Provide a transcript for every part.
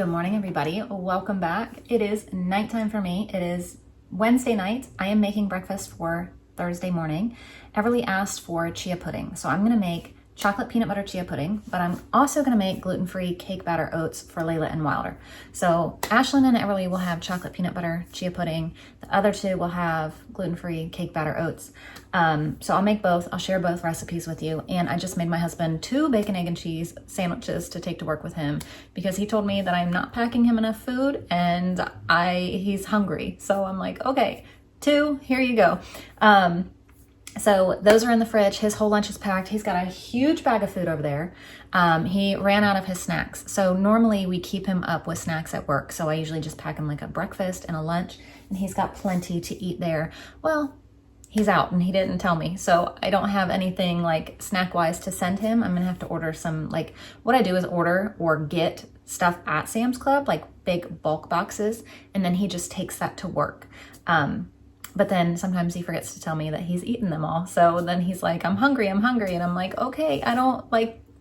Good morning, everybody. Welcome back. It is nighttime for me. It is Wednesday night. I am making breakfast for Thursday morning. Everly asked for chia pudding, so I'm going to make chocolate peanut butter chia pudding, but I'm also going to make gluten-free cake batter oats for Layla and Wilder. So Ashlyn and Everly will have chocolate peanut butter chia pudding. The other two will have gluten-free cake batter oats. So I'll make both. I'll share both recipes with you. And I just made my husband 2 bacon, egg, and cheese sandwiches to take to work with him because he told me that I'm not packing him enough food and he's hungry. So I'm like, okay, 2, here you go. So those are in the fridge. His whole lunch is packed. He's got a huge bag of food over there. He ran out of his snacks. So normally we keep him up with snacks at work. So I usually just pack him like a breakfast and a lunch, and he's got plenty to eat there. Well, he's out and he didn't tell me. So I don't have anything like snack wise to send him. I'm going to have to order some, like what I do is order or get stuff at Sam's Club, like big bulk boxes. And then he just takes that to work. But then sometimes he forgets to tell me that he's eaten them all. So then he's like, I'm hungry. And I'm like, okay,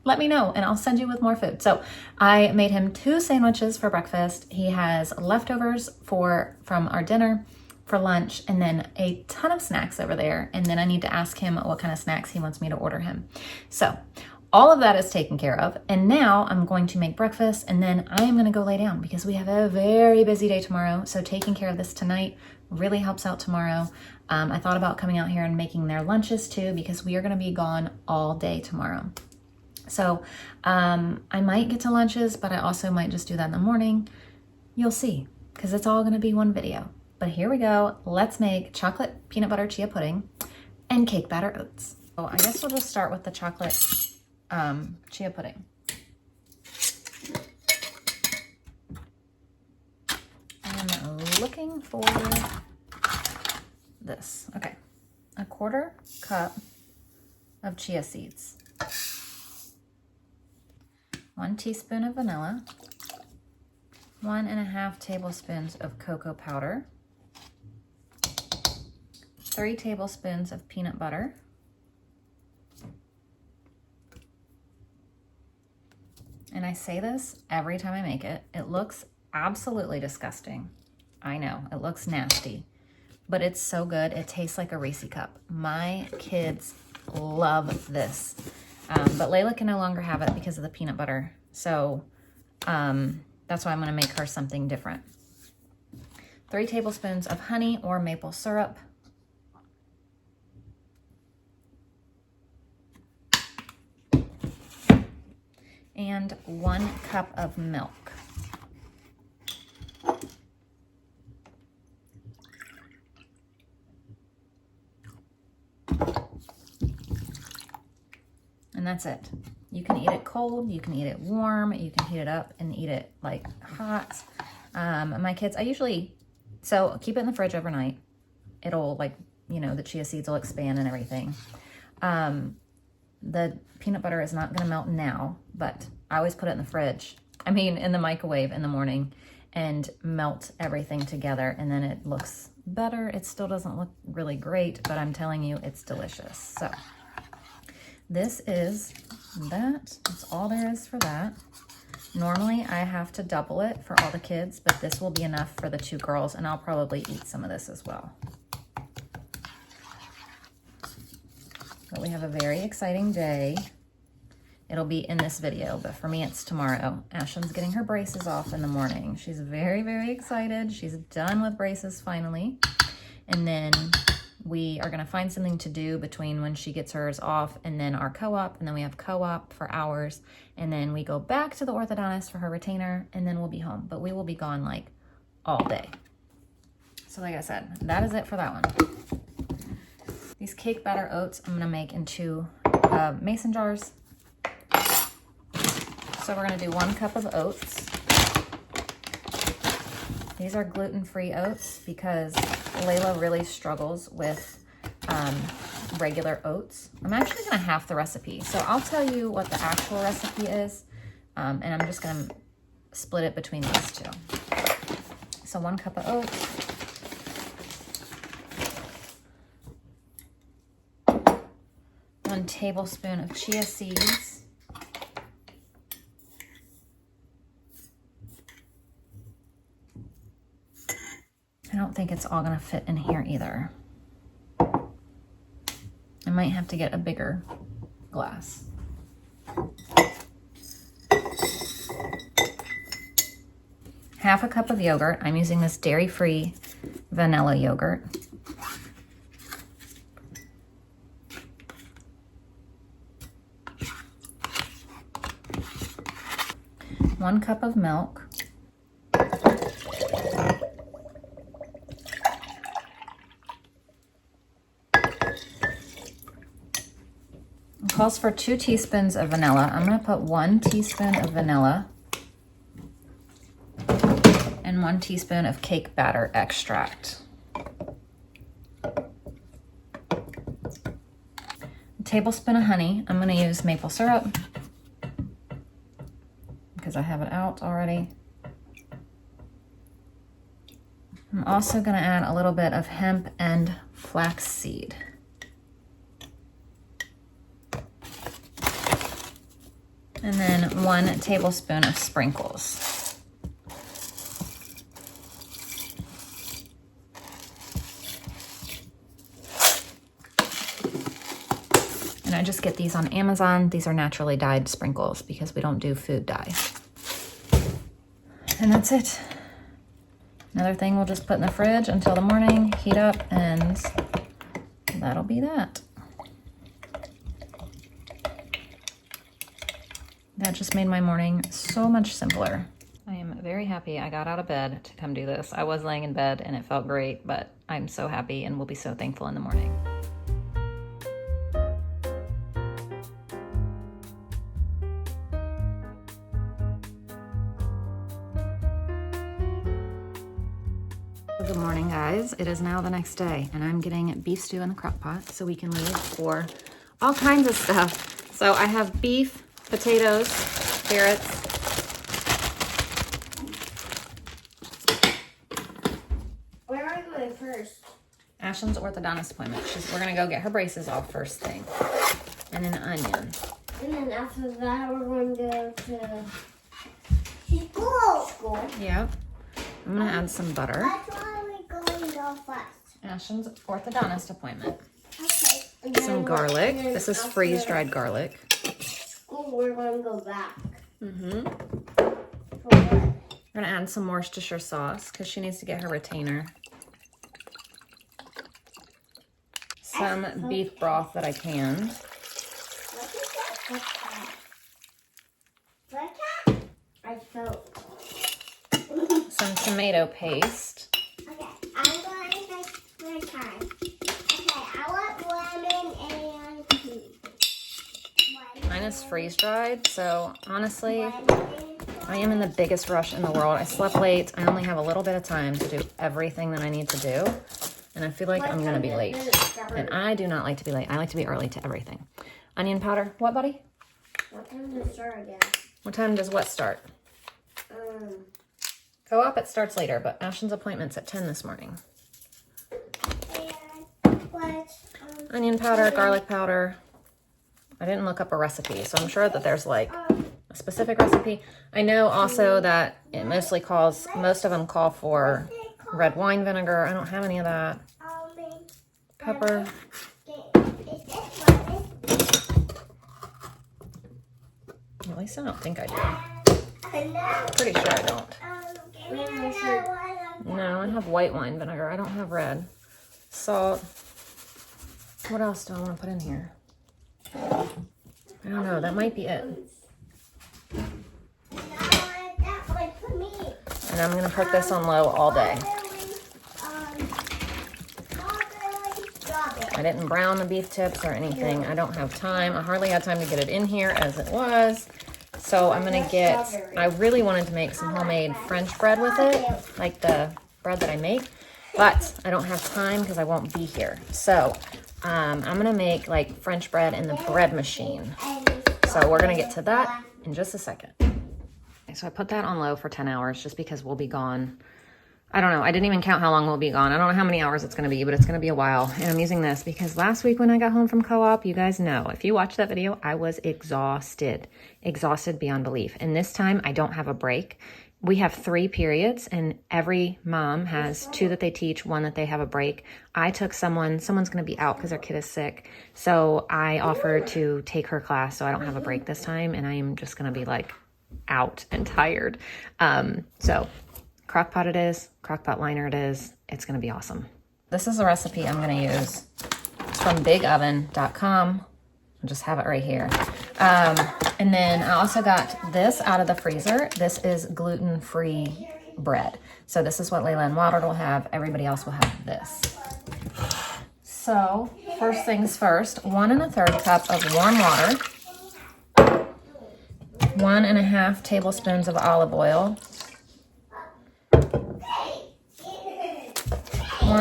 let me know and I'll send you with more food. So I made him 2 sandwiches for breakfast. He has leftovers from our dinner for lunch, and then a ton of snacks over there. And then I need to ask him what kind of snacks he wants me to order him. So all of that is taken care of. And now I'm going to make breakfast, and then I am going to go lay down because we have a very busy day tomorrow. So taking care of this tonight really helps out tomorrow. I thought about coming out here and making their lunches too, because we are going to be gone all day tomorrow. So I might get to lunches, but I also might just do that in the morning. You'll see, because it's all going to be one video. But here we go. Let's make chocolate peanut butter chia pudding and cake batter oats. So I guess we'll just start with the chocolate chia pudding. I'm looking for this. Okay, 1/4 cup of chia seeds, 1 teaspoon of vanilla, 1.5 tablespoons of cocoa powder, 3 tablespoons of peanut butter, and I say this every time I make it. It looks absolutely disgusting. I know, it looks nasty, but it's so good. It tastes like a Reese cup. My kids love this, but Layla can no longer have it because of the peanut butter. So that's why I'm gonna make her something different. 3 tablespoons of honey or maple syrup, and 1 cup of milk. And that's it. You can eat it cold, you can eat it warm, you can heat it up and eat it like hot. My kids, so keep it in the fridge overnight. It'll the chia seeds will expand and everything. The peanut butter is not gonna melt now, but I always put it in the fridge. In the microwave in the morning and melt everything together, and then it looks better. It still doesn't look really great, but I'm telling you, it's delicious. So this is that. That's all there is for that. Normally I have to double it for all the kids, but this will be enough for the 2 girls, and I'll probably eat some of this as well. But we have a very exciting day. It'll be in this video, but for me it's tomorrow. Ashlyn's getting her braces off in the morning. She's very, very excited. She's done with braces finally. And then we are gonna find something to do between when she gets hers off and then our co-op, and then we have co-op for hours, and then we go back to the orthodontist for her retainer, and then we'll be home. But we will be gone like all day. So like I said, that is it for that one. These cake batter oats I'm gonna make in 2 mason jars. So we're gonna do 1 cup of oats. These are gluten-free oats because Layla really struggles with regular oats. I'm actually gonna half the recipe. So I'll tell you what the actual recipe is, and I'm just gonna split it between these 2. So 1 cup of oats. 1 tablespoon of chia seeds. think it's all gonna fit in here either. I might have to get a bigger glass. Half a cup of yogurt. I'm using this dairy-free vanilla yogurt. One cup of milk. It calls for 2 teaspoons of vanilla. I'm gonna put 1 teaspoon of vanilla and 1 teaspoon of cake batter extract. A tablespoon of honey. I'm gonna use maple syrup because I have it out already. I'm also gonna add a little bit of hemp and flax seed. And then 1 tablespoon of sprinkles. And I just get these on Amazon. These are naturally dyed sprinkles because we don't do food dye. And that's it. Another thing we'll just put in the fridge until the morning, heat up, and that'll be that. That just made my morning so much simpler. I am very happy I got out of bed to come do this. I was laying in bed and it felt great, but I'm so happy and will be so thankful in the morning. Good morning, guys. It is now the next day and I'm getting beef stew in the crock pot so we can leave for all kinds of stuff. So I have beef, potatoes, carrots. Where are you going first? Ashlyn's orthodontist appointment. We're gonna go get her braces off first thing. And an onion. And then after that, we're going to go to school. Yep. I'm gonna add some butter. That's why we're going to go first. Ashlyn's orthodontist appointment. Okay. Some garlic. This is freeze-dried garlic. School, we're going to go back. Mm-hmm. For what? We're gonna add some Worcestershire sauce because she needs to get her retainer. Some beef broth that I canned. What is that? What's that? I felt. Some tomato paste. Okay, I'm going to take my time. Okay, I want lemon and tea. Mine is freeze-dried, so honestly, I am in the biggest rush in the world. I slept late. I only have a little bit of time to do everything that I need to do, and I feel like I'm gonna be late. And I do not like to be late. I like to be early to everything. Onion powder. What, buddy? What time does it start again? What time does what start? Co-op, it starts later, but Ashlyn's appointment's at 10 this morning. Onion powder, garlic powder. I didn't look up a recipe, so I'm sure that there's like a specific recipe. I know also that it most of them call for red wine vinegar. I don't have any of that. Pepper. At least I don't think I do. Pretty sure I don't. No, I have white wine vinegar. I don't have red. Salt. What else do I want to put in here? I don't know. That might be it. And I'm going to put this on low all day. I didn't brown the beef tips or anything. I don't have time. I hardly had time to get it in here as it was. So I'm going to I really wanted to make some homemade French bread with it, like the bread that I make, but I don't have time because I won't be here. So I'm going to make like French bread in the bread machine. So we're going to get to that in just a second. Okay, so I put that on low for 10 hours just because we'll be gone. I don't know. I didn't even count how long we'll be gone. I don't know how many hours it's going to be, but it's going to be a while. And I'm using this because last week when I got home from co-op, you guys know, if you watched that video, I was exhausted beyond belief. And this time I don't have a break. we have 3 periods, and every mom has 2 that they teach, 1 that they have a break. I took someone's going to be out because their kid is sick. So I offered to take her class so I don't have a break this time, and I am just going to be like out and tired. So crock pot it is, crock pot liner it is. It's going to be awesome. This is the recipe I'm going to use. It's from bigoven.com. I'll just have it right here. And then I also got this out of the freezer. This is gluten-free bread. So this is what Layla and Waddard will have. Everybody else will have this. So first things first, 1 1/3 cup of warm water, 1 1/2 tablespoons of olive oil, 1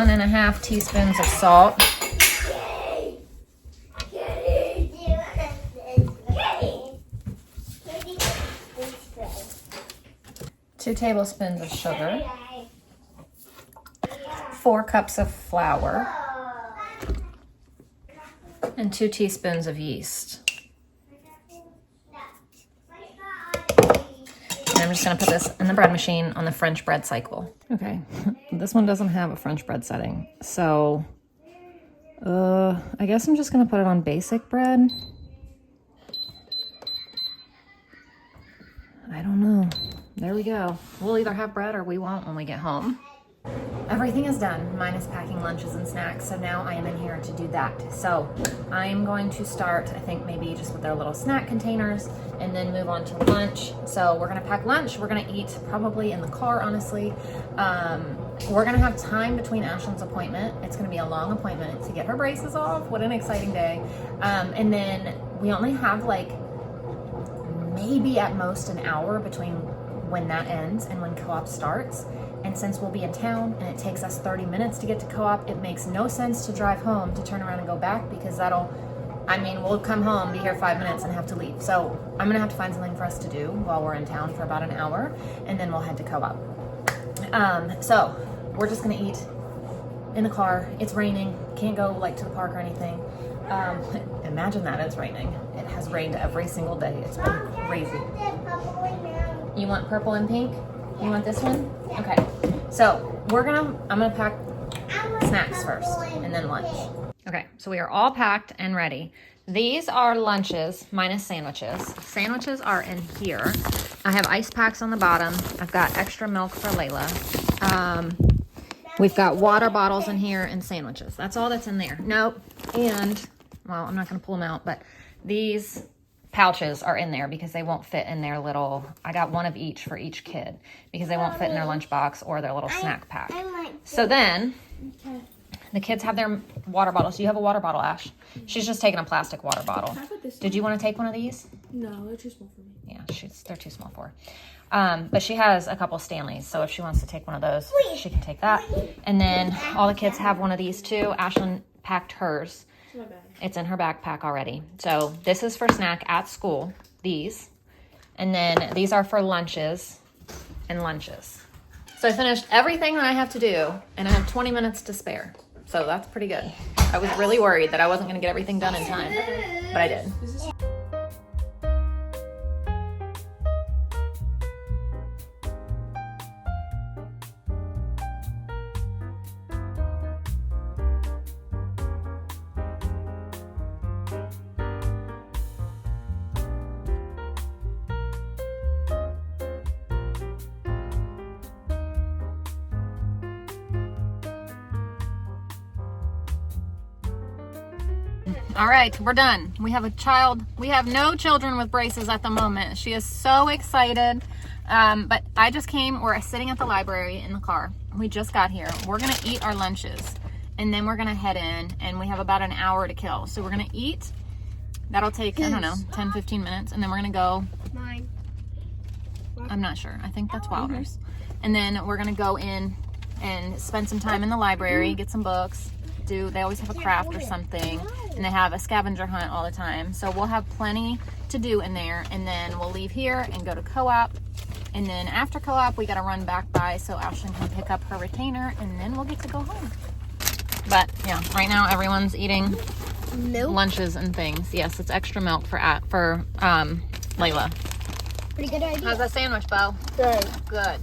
1/2 teaspoons of salt, 2 tablespoons of sugar, 4 cups of flour, and 2 teaspoons of yeast. And I'm just going to put this in the bread machine on the French bread cycle. Okay, this one doesn't have a French bread setting, so I guess I'm just going to put it on basic bread. I don't know. There we go. We'll either have bread or we won't when we get home. Everything is done, minus packing lunches and snacks, so now I am in here to do that. So I'm going to start, I think maybe just with their little snack containers, and then move on to lunch. So we're gonna pack lunch. We're gonna eat probably in the car, honestly. We're gonna have time between Ashlyn's appointment. It's gonna be a long appointment to get her braces off. What an exciting day. And then we only have like maybe at most an hour between when that ends and when co-op starts. And since we'll be in town and it takes us 30 minutes to get to co-op, it makes no sense to drive home to turn around and go back, because we'll come home, be here 5 minutes, and have to leave. So I'm gonna have to find something for us to do while we're in town for about an hour, and then we'll head to co-op. So we're just gonna eat in the car. It's raining, can't go like to the park or anything. Imagine that, it's raining. It has rained every single day. It's been crazy. You want purple and pink? You want this one? Okay. So I'm gonna pack snacks first and then lunch. Okay, so we are all packed and ready. These are lunches minus sandwiches. Sandwiches are in here. I have ice packs on the bottom. I've got extra milk for Layla. We've got water bottles in here and sandwiches. That's all that's in there. Nope. And, well, I'm not gonna pull them out, but these pouches are in there because they won't fit in their little, I got one of each for each kid because they won't fit in their lunchbox or their little snack pack. So then the kids have their water bottles. Do you have a water bottle, Ash? She's just taking a plastic water bottle. Did you want to take one of these? No, they're too small for me. Yeah, they're too small for her. But she has a couple Stanleys, so if she wants to take one of those, she can take that. And then all the kids have one of these too. Ashlyn packed hers. It's in her backpack already. So this is for snack at school, these. And then these are for lunches and lunches. So I finished everything that I have to do, and I have 20 minutes to spare. So that's pretty good. I was really worried that I wasn't going to get everything done in time, but I did. All right, we're done. We have no children with braces at the moment. She is so excited. But I just we're sitting at the library in the car. We just got here. We're gonna eat our lunches and then we're gonna head in, and we have about an hour to kill. So we're gonna eat. That'll take, I don't know, 10, 15 minutes. And then we're gonna go, I'm not sure. I think that's Wilder's. And then we're gonna go in and spend some time in the library, get some books. They always have a craft or something, and they have a scavenger hunt all the time. So we'll have plenty to do in there, and then we'll leave here and go to co-op. And then after co-op, we got to run back by so Ashlyn can pick up her retainer, and then we'll get to go home. But yeah, right now everyone's eating lunches and things. Yes, it's extra milk for Layla. Pretty good idea. How's that sandwich, Bo? Good. Good.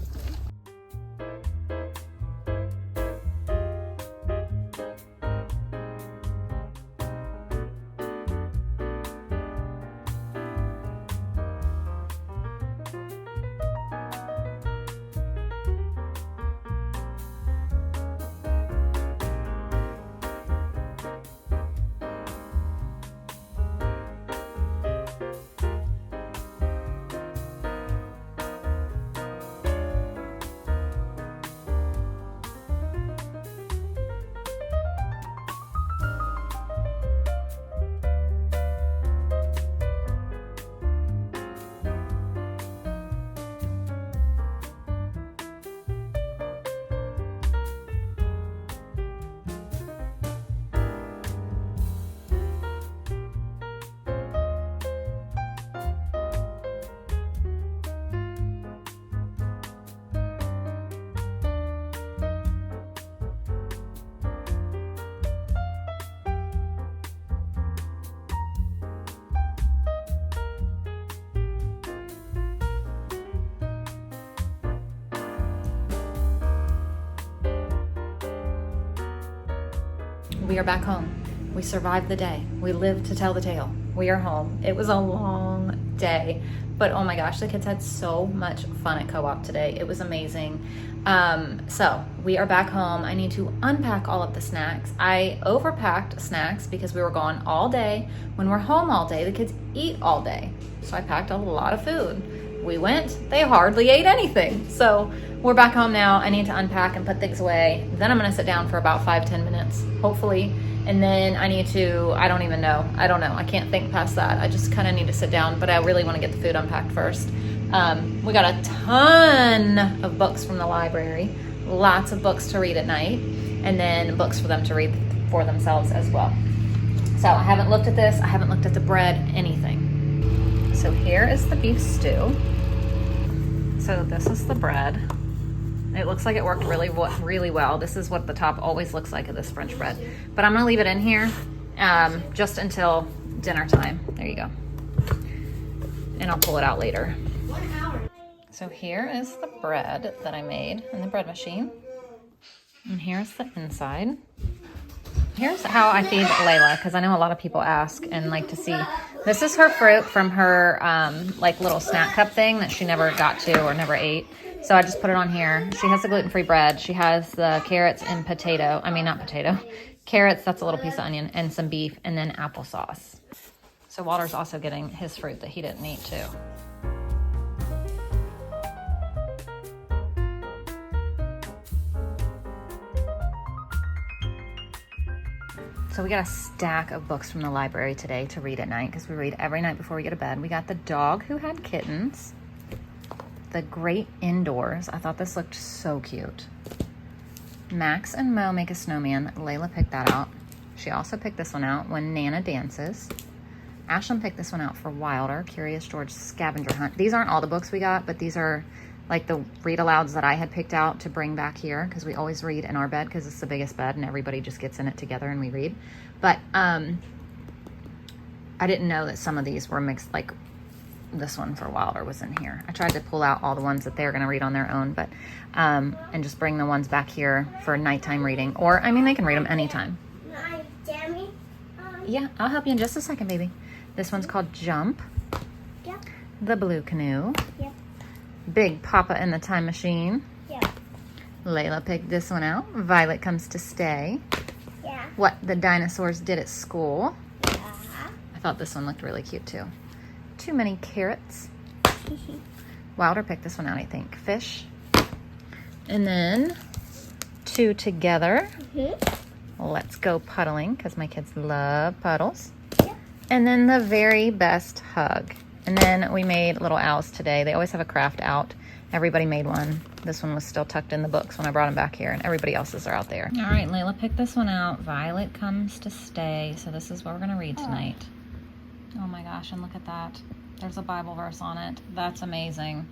We are back home. We survived the day. We lived to tell the tale. We are home. It was a long day, but oh my gosh, the kids had so much fun at co-op today. It was amazing. So we are back home. I need to unpack all of the snacks. I overpacked snacks because we were gone all day. When we're home all day, the kids eat all day. So I packed a lot of food. We went, they hardly ate anything. So we're back home now. I need to unpack and put things away. Then I'm gonna sit down for about 5-10 minutes, hopefully. And then I need to, I don't know. I can't think past that. I just kind of need to sit down, but I really want to get the food unpacked first. We got a ton of books from the library, lots of books to read at night, and then books for them to read for themselves as well. So I haven't looked at this. I haven't looked at the bread, anything. So here is the beef stew. So this is the bread. It looks like it worked really well. This is what the top always looks like of this French bread. But I'm gonna leave it in here just until dinner time. There you go. And I'll pull it out later. 1 hour. So here is the bread that I made in the bread machine. And here's the inside. Here's how I feed Layla, because I know a lot of people ask and like to see. This is her fruit from her like little snack cup thing that she never got to or never ate. So I just put it on here. She has the gluten-free bread. She has the carrots and carrots, that's a little piece of onion, and some beef, and then applesauce. So Walter's also getting his fruit that he didn't eat too. So we got a stack of books from the library today to read at night because we read every night before we go to bed. We got The Dog Who Had Kittens, The Great Indoors. I thought this looked so cute. Max and Mo Make a Snowman. Layla picked that out. She also picked this one out, When Nana Dances. Ashlyn picked this one out for Wilder, Curious George's Scavenger Hunt. These aren't all the books we got, but these are like the read alouds that I had picked out to bring back here because we always read in our bed because it's the biggest bed and everybody just gets in it together and we read. But I didn't know that some of these were mixed, like this one for Wilder was in here. I tried to pull out all the ones that they're going to read on their own, but and just bring the ones back here for nighttime reading. Or, I mean, they can read them anytime. Yeah, I'll help you in just a second, baby. This one's called Jump. Yep. The Blue Canoe. Yep. Big Papa and the Time Machine. Yep. Layla picked this one out. Violet Comes to Stay. Yeah. What the Dinosaurs Did at School. Yeah. I thought this one looked really cute too. Too Many Carrots. Wilder picked this one out, I think. Fish. And then Two Together. Let's Go Puddling, because my kids love puddles. Yep. And then The Very Best Hug. And then we made little owls today. They always have a craft out. Everybody made one. This one was still tucked in the books when I brought them back here, and everybody else's are out there. All right, Layla picked this one out. Violet Comes to Stay. So this is what we're gonna read tonight. Oh my gosh, and look at that. There's a Bible verse on it. That's amazing.